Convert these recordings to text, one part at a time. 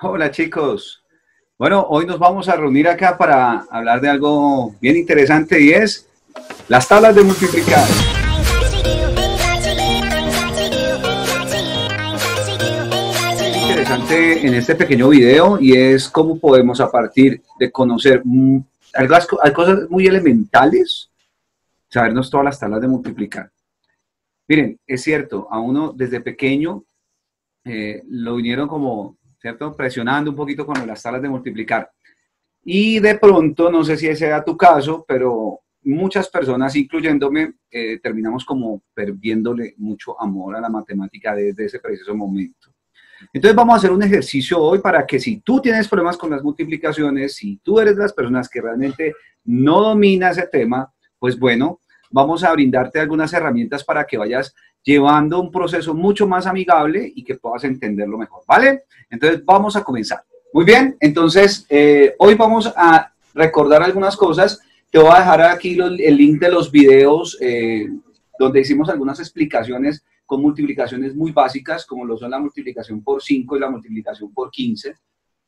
Hola chicos. Bueno, hoy nos vamos a reunir acá para hablar de algo bien interesante y es las tablas de multiplicar. Es interesante en este pequeño video y es cómo podemos a partir de conocer hay cosas muy elementales, sabernos todas las tablas de multiplicar. Miren, es cierto, a uno desde pequeño lo vinieron como, ¿cierto?, presionando un poquito con las tablas de multiplicar. Y de pronto, no sé si ese era tu caso, pero muchas personas, incluyéndome, terminamos como perdiéndole mucho amor a la matemática desde ese preciso momento. Entonces vamos a hacer un ejercicio hoy para que si tú tienes problemas con las multiplicaciones, si tú eres de las personas que realmente no domina ese tema, pues bueno, vamos a brindarte algunas herramientas para que vayas llevando un proceso mucho más amigable y que puedas entenderlo mejor, ¿vale? Entonces vamos a comenzar. Muy bien, entonces hoy vamos a recordar algunas cosas. Te voy a dejar aquí el link de los videos donde hicimos algunas explicaciones con multiplicaciones muy básicas, como lo son la multiplicación por 5 y la multiplicación por 15.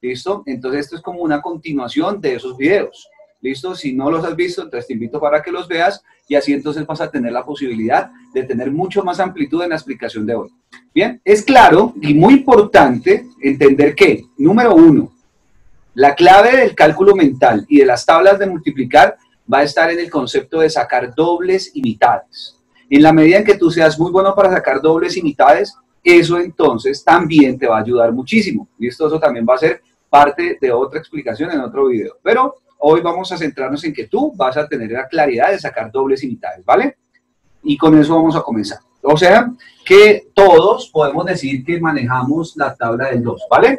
¿Listo? Entonces esto es como una continuación de esos videos. ¿Listo? Si no los has visto, entonces te invito para que los veas y así entonces vas a tener la posibilidad de tener mucho más amplitud en la explicación de hoy. Bien, es claro y muy importante entender que, número uno, la clave del cálculo mental y de las tablas de multiplicar va a estar en el concepto de sacar dobles y mitades. En la medida en que tú seas muy bueno para sacar dobles y mitades, eso entonces también te va a ayudar muchísimo. ¿Listo? Eso también va a ser parte de otra explicación en otro video. Pero hoy vamos a centrarnos en que tú vas a tener la claridad de sacar dobles y mitades, ¿vale? Y con eso vamos a comenzar. O sea, que todos podemos decir que manejamos la tabla del 2, ¿vale?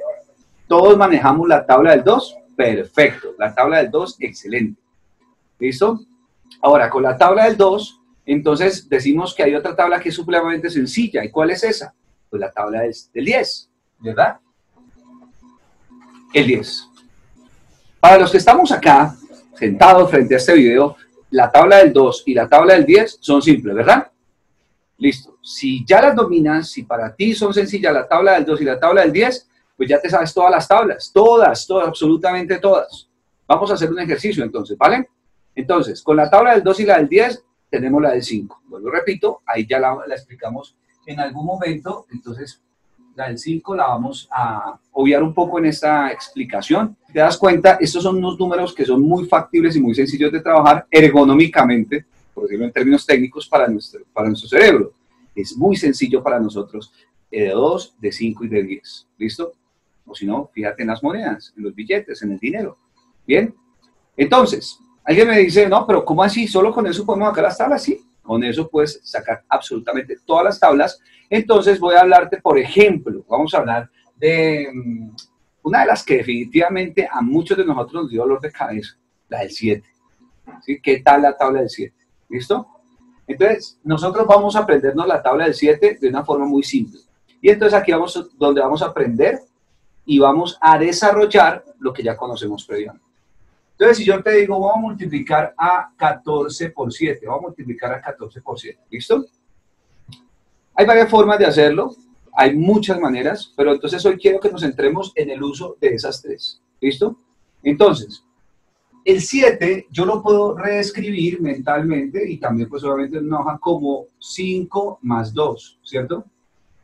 Todos manejamos la tabla del 2, perfecto. La tabla del 2, excelente. ¿Listo? Ahora, con la tabla del 2, entonces decimos que hay otra tabla que es supremamente sencilla. ¿Y cuál es esa? Pues la tabla del 10, ¿verdad? El 10. Para los que estamos acá, sentados frente a este video, la tabla del 2 y la tabla del 10 son simples, ¿verdad? Listo. Si ya las dominas, si para ti son sencillas la tabla del 2 y la tabla del 10, pues ya te sabes todas las tablas, todas, absolutamente todas. Vamos a hacer un ejercicio entonces, ¿vale? Entonces, con la tabla del 2 y la del 10, tenemos la del 5. Vuelvo, repito, ahí ya la explicamos en algún momento, entonces la del 5 la vamos a obviar un poco en esta explicación. Te das cuenta, estos son unos números que son muy factibles y muy sencillos de trabajar ergonómicamente, por decirlo en términos técnicos, para nuestro cerebro. Es muy sencillo para nosotros, de 2, de 5 y de 10. ¿Listo? O si no, fíjate en las monedas, en los billetes, en el dinero. ¿Bien? Entonces, alguien me dice, no, pero ¿cómo así? ¿Solo con eso podemos sacar las tablas? Sí, con eso puedes sacar absolutamente todas las tablas. Entonces voy a hablarte, por ejemplo, vamos a hablar de una de las que definitivamente a muchos de nosotros nos dio dolor de cabeza, la del 7. ¿Sí? ¿Qué tal la tabla del 7? ¿Listo? Entonces, nosotros vamos a aprendernos la tabla del 7 de una forma muy simple. Y entonces aquí vamos donde vamos a aprender y vamos a desarrollar lo que ya conocemos previamente. Entonces, si yo te digo, vamos a multiplicar a 14 por 7, vamos a multiplicar a 14 por 7, ¿listo? Hay varias formas de hacerlo, hay muchas maneras, pero entonces hoy quiero que nos centremos en el uso de esas tres, ¿listo? Entonces, el 7 yo lo puedo reescribir mentalmente y también pues obviamente en una hoja como 5 más 2, ¿cierto?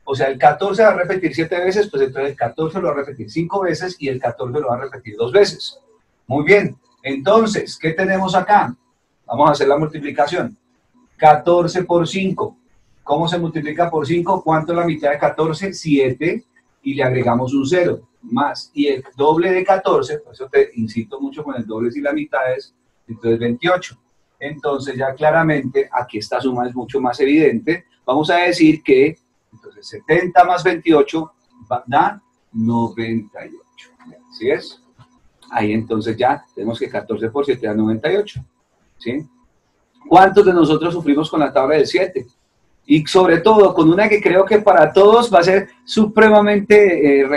O sea, el 14 va a repetir 7 veces, pues entonces el 14 lo va a repetir 5 veces y el 14 lo va a repetir 2 veces. Muy bien, entonces, ¿qué tenemos acá? Vamos a hacer la multiplicación. 14 por 5. ¿Cómo se multiplica por 5? ¿Cuánto es la mitad de 14? 7. Y le agregamos un 0 más. Y el doble de 14, por eso te insisto mucho con el doble y las mitades, entonces 28. Entonces ya claramente aquí esta suma es mucho más evidente. Vamos a decir que entonces 70 más 28 da 98. ¿Sí es? Ahí entonces ya tenemos que 14 por 7 da 98. ¿Sí? ¿Cuántos de nosotros sufrimos con la tabla del 7? Y sobre todo con una que creo que para todos va a ser supremamente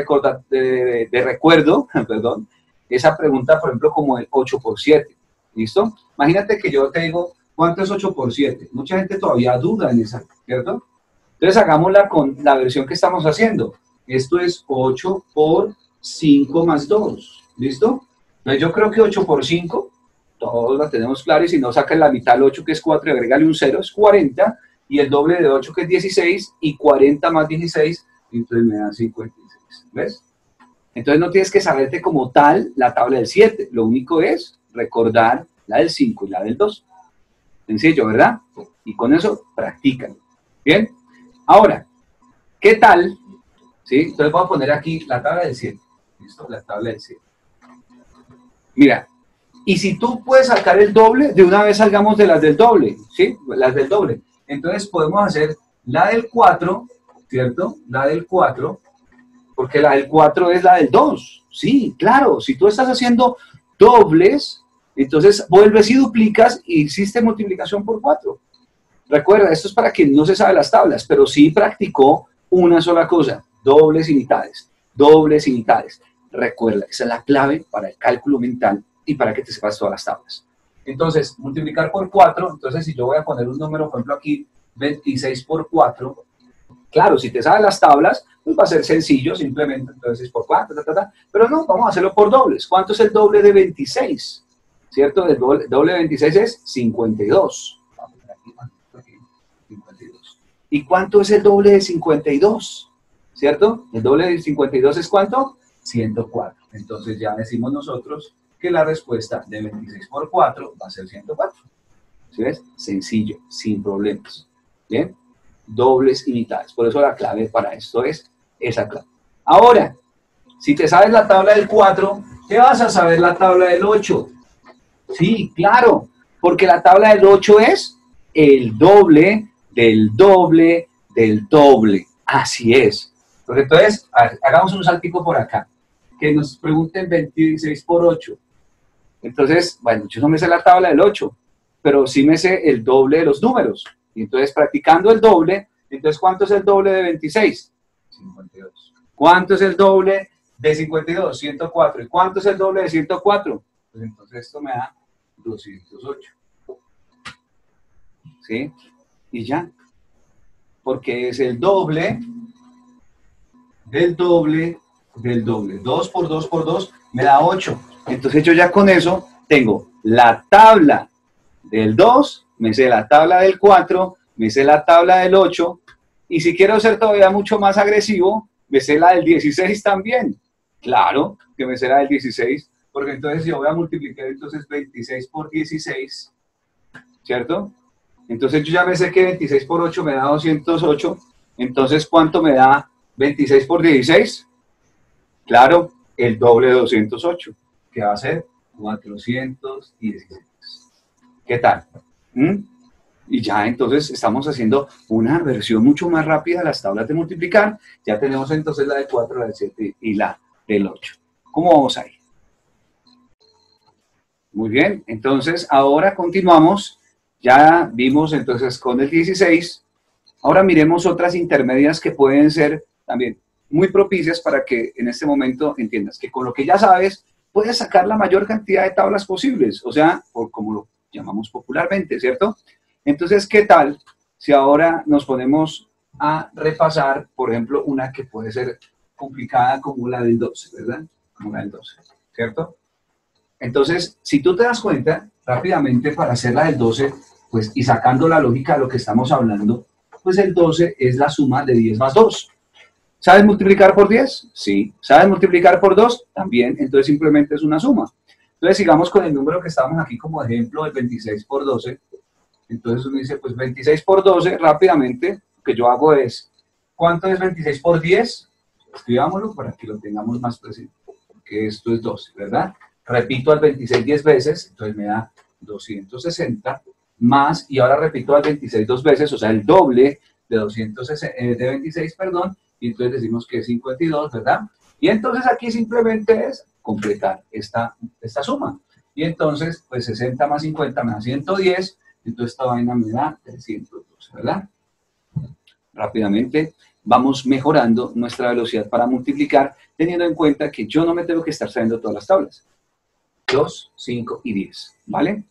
de recuerdo, perdón, esa pregunta, por ejemplo, como el 8 por 7. ¿Listo? Imagínate que yo te digo, ¿cuánto es 8 por 7? Mucha gente todavía duda en esa, ¿cierto? Entonces hagámosla con la versión que estamos haciendo. Esto es 8 por 5 más 2. ¿Listo? Entonces yo creo que 8 por 5, todos la tenemos clara, y si no, sacan la mitad del 8, que es 4, y agrégale un 0, es 40, y el doble de 8, que es 16, y 40 más 16, entonces me da 56. ¿Ves? Entonces no tienes que saberte como tal la tabla del 7, lo único es recordar la del 5 y la del 2. Sencillo, ¿verdad? Y con eso practican. ¿Bien? Ahora, ¿qué tal? ¿Sí? Entonces voy a poner aquí la tabla del 7. ¿Listo? La tabla del 7. Mira, y si tú puedes sacar el doble, de una vez salgamos de las del doble, ¿sí? Las del doble. Entonces podemos hacer la del 4, ¿cierto? La del 4, porque la del 4 es la del 2. Sí, claro, si tú estás haciendo dobles, entonces vuelves y duplicas y hiciste multiplicación por 4. Recuerda, esto es para quien no se sabe las tablas, pero sí practicó una sola cosa, dobles y mitades, dobles y mitades. Recuerda, esa es la clave para el cálculo mental y para que te sepas todas las tablas. Entonces, multiplicar por 4, entonces si yo voy a poner un número, por ejemplo aquí, 26 por 4, claro, si te sabes las tablas, pues va a ser sencillo, simplemente, entonces por 4, pero no, vamos a hacerlo por dobles. ¿Cuánto es el doble de 26? ¿Cierto? El doble de 26 es 52. Vamos a poner aquí, 52. ¿Y cuánto es el doble de 52? ¿Cierto? El doble de 52 es ¿cuánto? 104. Entonces ya decimos nosotros que la respuesta de 26 por 4 va a ser 104. ¿Sí ves? Sencillo, sin problemas. ¿Bien? Dobles y mitades. Por eso la clave para esto es esa clave. Ahora, si te sabes la tabla del 4, ¿te vas a saber la tabla del 8? Sí, claro, porque la tabla del 8 es el doble del doble del doble. Así es. Pues entonces, hagamos un saltico por acá. Que nos pregunten 26 por 8. Entonces, bueno, yo no me sé la tabla del 8, pero sí me sé el doble de los números. Y entonces, practicando el doble, entonces, ¿cuánto es el doble de 26? 52. ¿Cuánto es el doble de 52? 104. ¿Y cuánto es el doble de 104? Pues entonces esto me da 208. ¿Sí? Y ya. Porque es el doble del doble del doble. 2 por 2 por 2 me da 8. Entonces yo ya con eso tengo la tabla del 2, me sé la tabla del 4, me sé la tabla del 8, y si quiero ser todavía mucho más agresivo, me sé la del 16 también. Claro que me sé la del 16, porque entonces yo voy a multiplicar entonces 26 por 16, ¿cierto? Entonces yo ya me sé que 26 por 8 me da 208, entonces ¿cuánto me da 26 por 16? Claro, el doble de 208, que va a ser 416. ¿Qué tal? Y ya entonces estamos haciendo una versión mucho más rápida de las tablas de multiplicar. Ya tenemos entonces la del 4, la del 7 y la del 8. ¿Cómo vamos ahí? Muy bien, entonces ahora continuamos. Ya vimos entonces con el 16. Ahora miremos otras intermedias que pueden ser también muy propicias para que en este momento entiendas que con lo que ya sabes puedes sacar la mayor cantidad de tablas posibles, o sea, como lo llamamos popularmente, ¿cierto? Entonces, ¿qué tal si ahora nos ponemos a repasar, por ejemplo, una que puede ser complicada como la del 12, ¿verdad? Como la del 12, ¿cierto? Entonces, si tú te das cuenta, rápidamente para hacer la del 12, pues, y sacando la lógica de lo que estamos hablando, pues el 12 es la suma de 10 más 2. ¿Sabes multiplicar por 10? Sí. ¿Sabes multiplicar por 2? También. Entonces simplemente es una suma. Entonces sigamos con el número que estamos aquí como ejemplo, el 26 por 12. Entonces uno dice, pues 26 por 12, rápidamente, lo que yo hago es, ¿cuánto es 26 por 10? Escribámoslo para que lo tengamos más presente, porque esto es 12, ¿verdad? Repito al 26 10 veces, entonces me da 260 más, y ahora repito al 26 dos veces, o sea, el doble de 26, perdón, y entonces decimos que es 52, ¿verdad? Y entonces aquí simplemente es completar esta suma. Y entonces, pues 60 más 50 me da 110, entonces esta vaina me da 312, ¿verdad? Rápidamente vamos mejorando nuestra velocidad para multiplicar, teniendo en cuenta que yo no me tengo que estar sabiendo todas las tablas. 2, 5 y 10, ¿vale?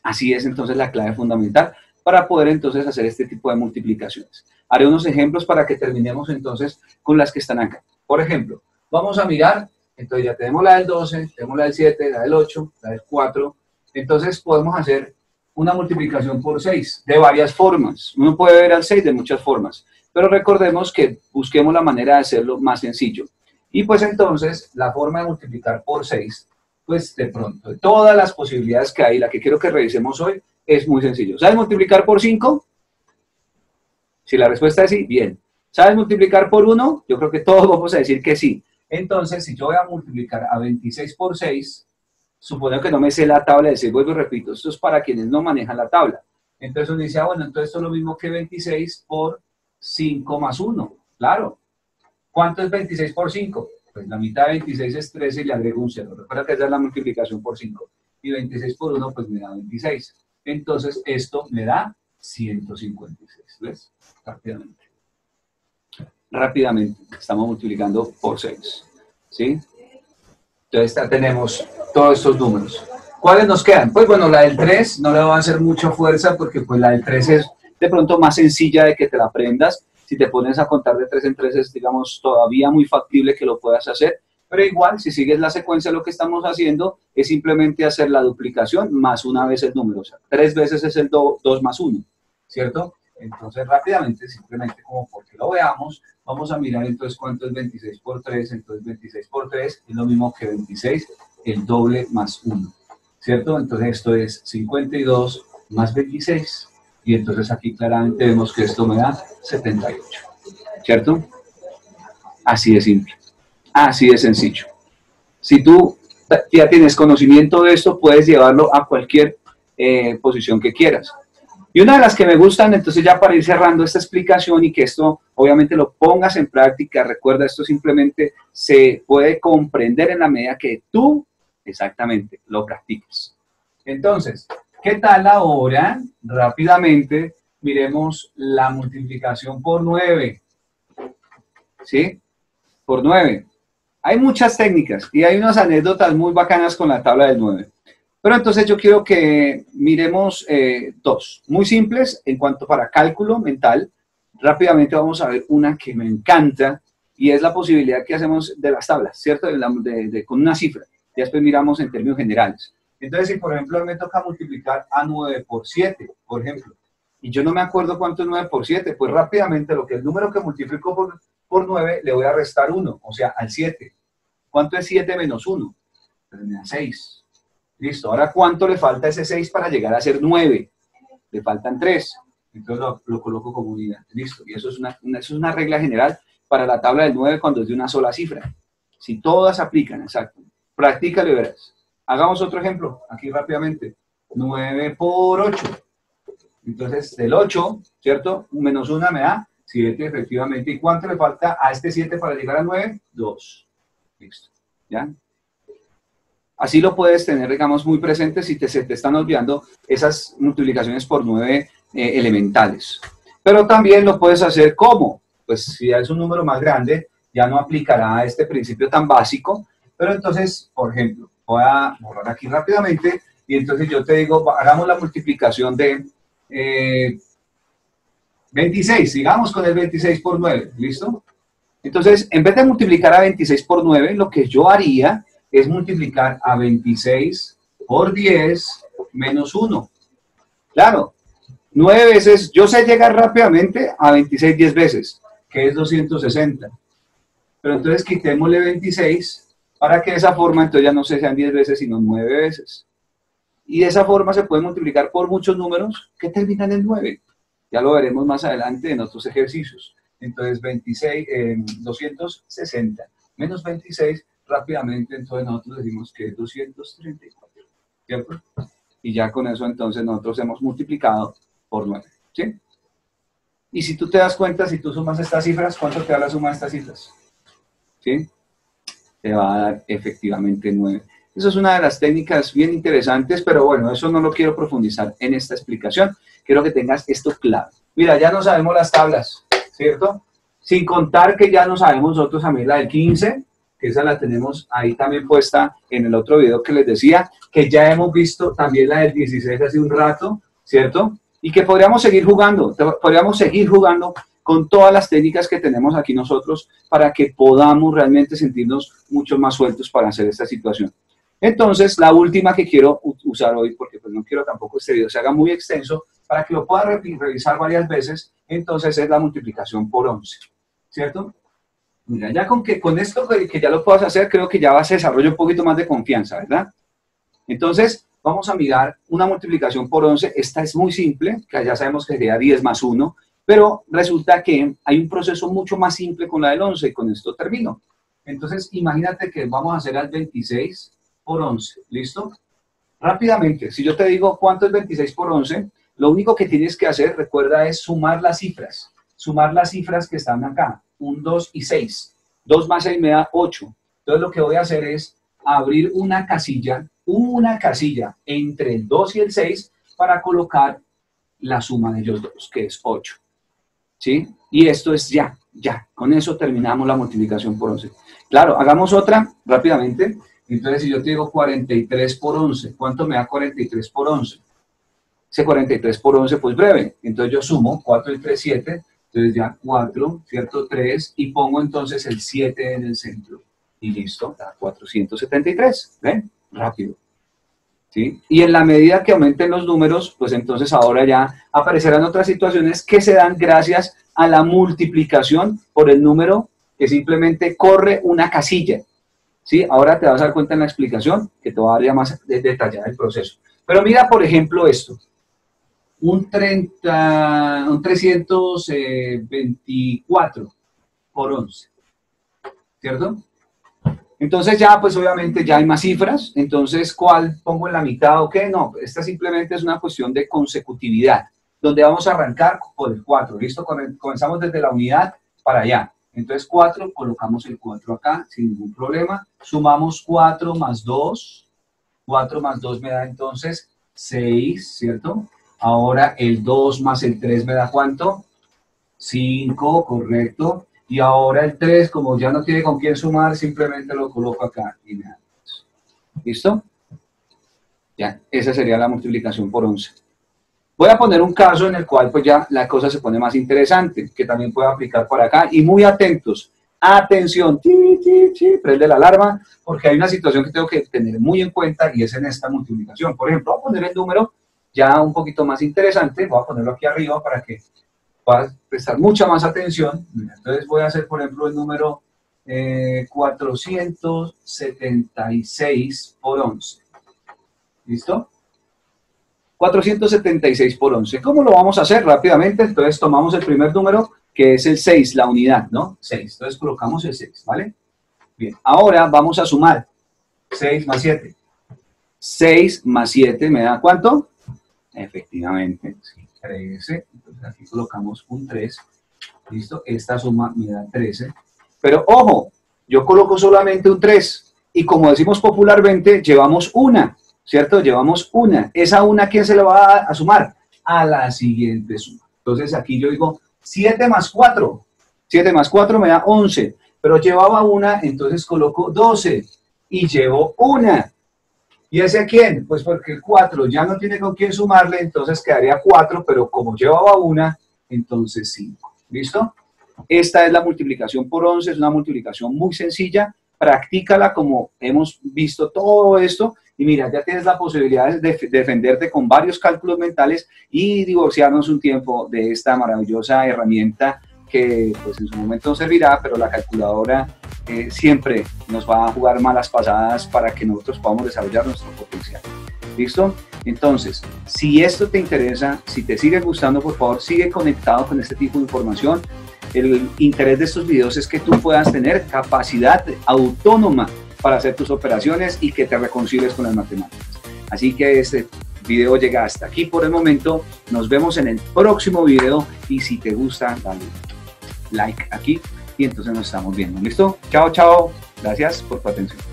Así es entonces la clave fundamental para poder entonces hacer este tipo de multiplicaciones. Haré unos ejemplos para que terminemos entonces con las que están acá. Por ejemplo, vamos a mirar Entonces ya tenemos la del 12, tenemos la del 7, la del 8, la del 4. Entonces podemos hacer una multiplicación por 6 de varias formas. Uno puede ver al 6 de muchas formas, pero recordemos que busquemos la manera de hacerlo más sencillo. Y pues entonces la forma de multiplicar por 6, pues de pronto, de todas las posibilidades que hay, la que quiero que revisemos hoy, es muy sencillo. ¿Sabes multiplicar por 5? Si la respuesta es sí, bien. ¿Sabes multiplicar por 1? Yo creo que todos vamos a decir que sí. Entonces, si yo voy a multiplicar a 26 por 6, supongo que no me sé la tabla de 6, vuelvo y repito, esto es para quienes no manejan la tabla. Entonces uno dice, bueno, entonces esto es lo mismo que 26 por 5 más 1. Claro. ¿Cuánto es 26 por 5? Pues la mitad de 26 es 13 y le agrego un 0. Recuerda que esa es la multiplicación por 5. Y 26 por 1, pues me da 26. Entonces esto me da 156. ¿Ves? Rápidamente. Rápidamente. Estamos multiplicando por 6. ¿Sí? Entonces ya tenemos todos estos números. ¿Cuáles nos quedan? Pues bueno, la del 3 no le va a hacer mucha fuerza porque pues la del 3 es de pronto más sencilla de que te la aprendas. Si te pones a contar de 3 en 3 es, digamos, todavía muy factible que lo puedas hacer. Pero igual, si sigues la secuencia, lo que estamos haciendo es simplemente hacer la duplicación más una vez el número. O sea, 3 veces es el 2 más 1, ¿cierto? Entonces, rápidamente, simplemente como porque lo veamos, vamos a mirar entonces cuánto es 26 por 3. Entonces, 26 por 3 es lo mismo que 26, el doble más 1, ¿cierto? Entonces, esto es 52 más 26. Y entonces aquí claramente vemos que esto me da 78, ¿cierto? Así de simple, así de sencillo. Si tú ya tienes conocimiento de esto, puedes llevarlo a cualquier posición que quieras. Y una de las que me gustan, entonces ya para ir cerrando esta explicación y que esto obviamente lo pongas en práctica, recuerda, esto simplemente se puede comprender en la medida que tú exactamente lo practiques. Entonces, ¿qué tal ahora? Rápidamente miremos la multiplicación por 9. ¿Sí? Por 9. Hay muchas técnicas y hay unas anécdotas muy bacanas con la tabla del 9. Pero entonces yo quiero que miremos dos, muy simples en cuanto para cálculo mental. Rápidamente vamos a ver una que me encanta y es la posibilidad que hacemos de las tablas, ¿cierto? Con una cifra. Y después miramos en términos generales. Entonces, si por ejemplo me toca multiplicar a 9 por 7, por ejemplo, y yo no me acuerdo cuánto es 9 por 7, pues rápidamente lo que el número que multiplico por 9 le voy a restar 1, o sea, al 7. ¿Cuánto es 7 menos 1? Pues me da 6. Listo, ahora ¿cuánto le falta a ese 6 para llegar a ser 9? Le faltan 3. Entonces lo coloco como unidad. Listo, y eso es una regla general para la tabla del 9 cuando es de una sola cifra. Si todas aplican, exacto. Practícalo y verás. Hagamos otro ejemplo, aquí rápidamente. 9 por 8. Entonces, del 8, ¿cierto? Menos 1 me da 7, efectivamente. ¿Y cuánto le falta a este 7 para llegar a 9? 2. Listo. ¿Ya? Así lo puedes tener, digamos, muy presente si se te están olvidando esas multiplicaciones por 9 elementales. Pero también lo puedes hacer como, pues si ya es un número más grande, ya no aplicará este principio tan básico. Pero entonces, por ejemplo, voy a borrar aquí rápidamente y entonces yo te digo, hagamos la multiplicación de 26, sigamos con el 26 por 9, ¿listo? Entonces, en vez de multiplicar a 26 por 9, lo que yo haría es multiplicar a 26 por 10 menos 1. Claro, 9 veces, yo sé llegar rápidamente a 26 10 veces, que es 260. Pero entonces quitémosle 26 para que de esa forma entonces ya no sean 10 veces, sino 9 veces. Y de esa forma se puede multiplicar por muchos números que terminan en 9. Ya lo veremos más adelante en otros ejercicios. Entonces 260 menos 26, rápidamente entonces nosotros decimos que es 234, ¿cierto? Y ya con eso entonces nosotros hemos multiplicado por 9, ¿sí? Y si tú te das cuenta, si tú sumas estas cifras, ¿cuánto te da la suma de estas cifras? ¿Sí? Te va a dar efectivamente 9. Eso es una de las técnicas bien interesantes, pero bueno, eso no lo quiero profundizar en esta explicación. Quiero que tengas esto claro. Mira, ya no sabemos las tablas, ¿cierto? Sin contar que ya no sabemos nosotros también la del 15, que esa la tenemos ahí también puesta en el otro video que les decía, que ya hemos visto también la del 16 hace un rato, ¿cierto? Y que podríamos seguir jugando con todas las técnicas que tenemos aquí nosotros para que podamos realmente sentirnos mucho más sueltos para hacer esta situación. Entonces, la última que quiero usar hoy, porque pues no quiero tampoco este video se haga muy extenso, para que lo pueda revisar varias veces, entonces es la multiplicación por 11, ¿cierto? Mira, ya con esto que ya lo puedas hacer, creo que ya se desarrolla un poquito más de confianza, ¿verdad? Entonces, vamos a mirar una multiplicación por 11. Esta es muy simple, que ya sabemos que sería 10 más 1, pero resulta que hay un proceso mucho más simple con la del 11 y con esto termino. Entonces, imagínate que vamos a hacer al 26 por 11, ¿listo? Rápidamente, si yo te digo cuánto es 26 por 11, lo único que tienes que hacer, recuerda, es sumar las cifras que están acá, 1, 2 y 6. 2 más 6 me da 8. Entonces, lo que voy a hacer es abrir una casilla entre el 2 y el 6 para colocar la suma de ellos dos, que es 8. ¿Sí? Y esto es ya. Con eso terminamos la multiplicación por 11. Claro, hagamos otra rápidamente. Entonces, si yo te digo 43 por 11, ¿cuánto me da 43 por 11? Ese 43 por 11, pues breve. Entonces, yo sumo 4 y 3, 7. Entonces, ya 4, ¿cierto? 3, y pongo entonces el 7 en el centro. Y listo, da 473. ¿Ven? Rápido. ¿Sí? Y en la medida que aumenten los números, pues entonces ahora ya aparecerán otras situaciones que se dan gracias a la multiplicación por el número que simplemente corre una casilla. ¿Sí? Ahora te vas a dar cuenta en la explicación que te va a dar ya más detallada el proceso. Pero mira, por ejemplo, esto. Un 324 por 11. ¿Cierto? Entonces ya, pues obviamente ya hay más cifras. Entonces, ¿cuál pongo en la mitad o qué? No, esta simplemente es una cuestión de consecutividad, donde vamos a arrancar por el 4. ¿Listo? Comenzamos desde la unidad para allá. Entonces 4, colocamos el 4 acá sin ningún problema. Sumamos 4 más 2. 4 más 2 me da entonces 6, ¿cierto? Ahora el 2 más el 3 me da ¿cuánto? 5, correcto. Y ahora el 3, como ya no tiene con quién sumar, simplemente lo coloco acá y me da 2. ¿Listo? Ya, esa sería la multiplicación por 11. Voy a poner un caso en el cual pues ya la cosa se pone más interesante, que también puedo aplicar por acá. Y muy atentos, atención, prende la alarma, porque hay una situación que tengo que tener muy en cuenta y es en esta multiplicación. Por ejemplo, voy a poner el número ya un poquito más interesante, voy a ponerlo aquí arriba para que puedas prestar mucha más atención. Entonces voy a hacer, por ejemplo, el número 476 por 11. ¿Listo? 476 por 11. ¿Cómo lo vamos a hacer? Rápidamente, entonces tomamos el primer número, que es el 6, la unidad, ¿no? 6. Entonces colocamos el 6, ¿vale? Bien, ahora vamos a sumar 6 más 7. 6 más 7 me da ¿cuánto? Efectivamente, 13. Entonces aquí colocamos un 3. ¿Listo? Esta suma me da 13. Pero ojo, yo coloco solamente un 3. Y como decimos popularmente, llevamos una. ¿Cierto? Llevamos una. ¿Esa una quién se le va a sumar? A la siguiente suma. Entonces aquí yo digo 7 más 4. 7 más 4 me da 11. Pero llevaba una, entonces coloco 12. Y llevo una. ¿Y ese a quién? Pues porque el 4 ya no tiene con quién sumarle, entonces quedaría 4, pero como llevaba una, entonces 5. ¿Listo? Esta es la multiplicación por 11. Es una multiplicación muy sencilla. Practícala como hemos visto todo esto. Y mira, ya tienes la posibilidad de defenderte con varios cálculos mentales y divorciarnos un tiempo de esta maravillosa herramienta que pues en su momento nos servirá, pero la calculadora siempre nos va a jugar malas pasadas para que nosotros podamos desarrollar nuestro potencial. ¿Listo? Entonces, si esto te interesa, si te sigue gustando, por favor, sigue conectado con este tipo de información. El interés de estos videos es que tú puedas tener capacidad autónoma para hacer tus operaciones y que te reconcilies con las matemáticas. Así que este video llega hasta aquí por el momento. Nos vemos en el próximo video y si te gusta, dale like aquí y entonces nos estamos viendo. ¿Listo? Chao, chao. Gracias por tu atención.